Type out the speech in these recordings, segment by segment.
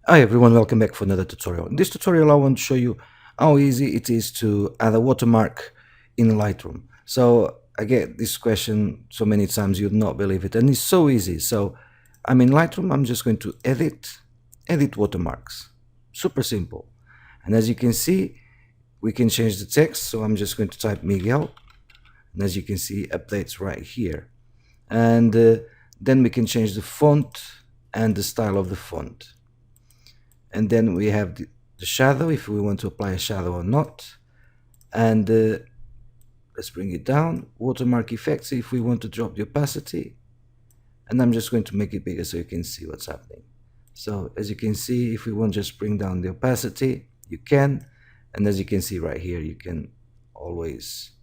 Hi everyone, welcome back for another tutorial. In this tutorial I want to show you how easy it is to add a watermark in Lightroom. So I get this question so many times you'd not believe it, and it's so easy. So I'm in Lightroom, I'm just going to edit watermarks. Super simple. And as you can see, we can change the text, so I'm just going to type Miguel, and as you can see, updates right here. And then we can change the font and the style of the font. And then we have the shadow, if we want to apply a shadow or not. And let's bring it down. Watermark effects, if we want to drop the opacity. And I'm just going to make it bigger so you can see what's happening. So as you can see, if we want to just bring down the opacity, you can. And as you can see right here, you can always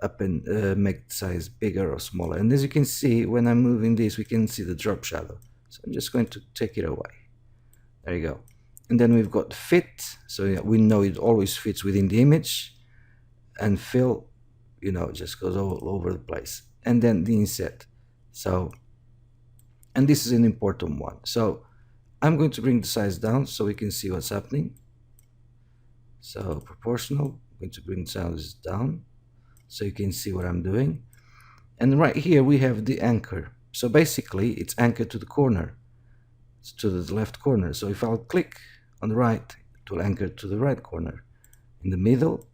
up and make the size bigger or smaller. And as you can see, when I'm moving this, we can see the drop shadow. So I'm just going to take it away. There you go. And then we've got fit, so yeah, we know it always fits within the image. And fill, just goes all over the place. And then the inset. So, and this is an important one. So I'm going to bring the size down so we can see what's happening. So proportional, I'm going to bring the size down so you can see what I'm doing. And right here we have the anchor. So basically it's anchored to the corner, to the left corner. So if I'll click on the right, it will anchor to the right corner, in the middle,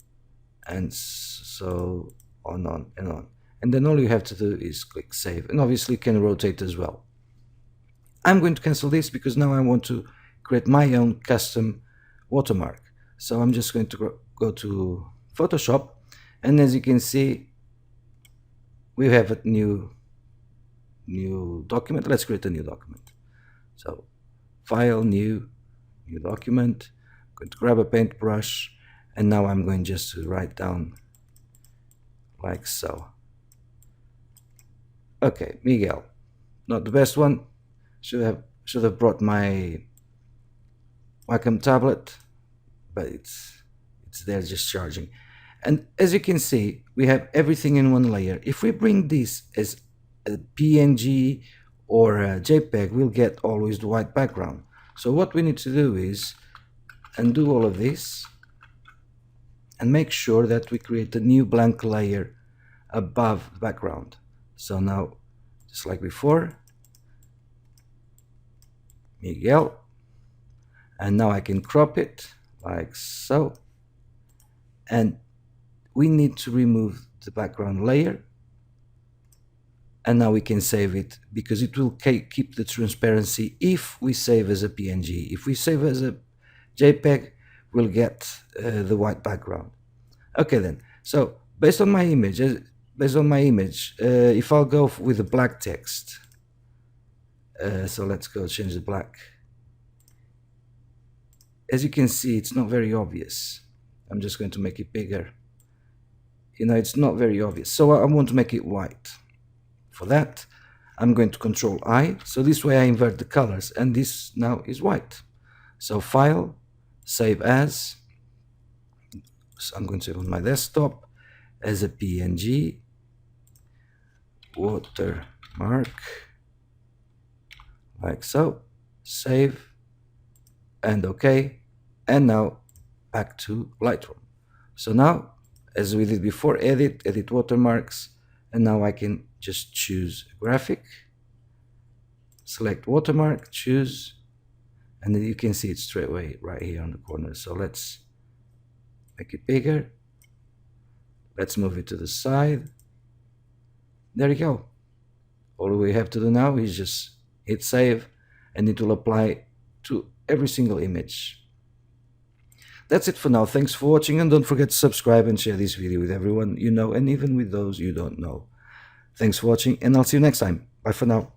and so on and on. And then all you have to do is click save, and obviously you can rotate as well. I'm going to cancel this because now I want to create my own custom watermark. So I'm just going to go to Photoshop, and as you can see, we have a new document. Let's create a new document. So file, new document. I'm going to grab a paintbrush, and now I'm going just to write down like so. Okay, Miguel, not the best one. Should have brought my Wacom tablet, but it's there just charging. And as you can see, we have everything in one layer. If we bring this as a PNG or a JPEG, we'll get always the white background. So what we need to do is undo all of this and make sure that we create a new blank layer above the background. So now, just like before, Miguel, and now I can crop it like so. And we need to remove the background layer. And now we can save it because it will keep the transparency if we save as a PNG. If we save as a JPEG, we'll get the white background. Okay then, so based on my image, if I'll go with the black text, so let's go change the black. As you can see, it's not very obvious. I'm just going to make it bigger. It's not very obvious. So I want to make it white. For that, I'm going to Control I, so this way I invert the colors, and this now is white. So File, Save As. So I'm going to save on my desktop as a PNG, watermark, like so. Save, and OK. And now back to Lightroom. So now, as we did before, edit watermarks, and now I can just choose graphic, select watermark, choose, and then you can see it straight away right here on the corner. So let's make it bigger. Let's move it to the side. There you go. All we have to do now is just hit save, and it will apply to every single image. That's it for now. Thanks for watching, and don't forget to subscribe and share this video with everyone you know, and even with those you don't know. Thanks for watching, and I'll see you next time. Bye for now.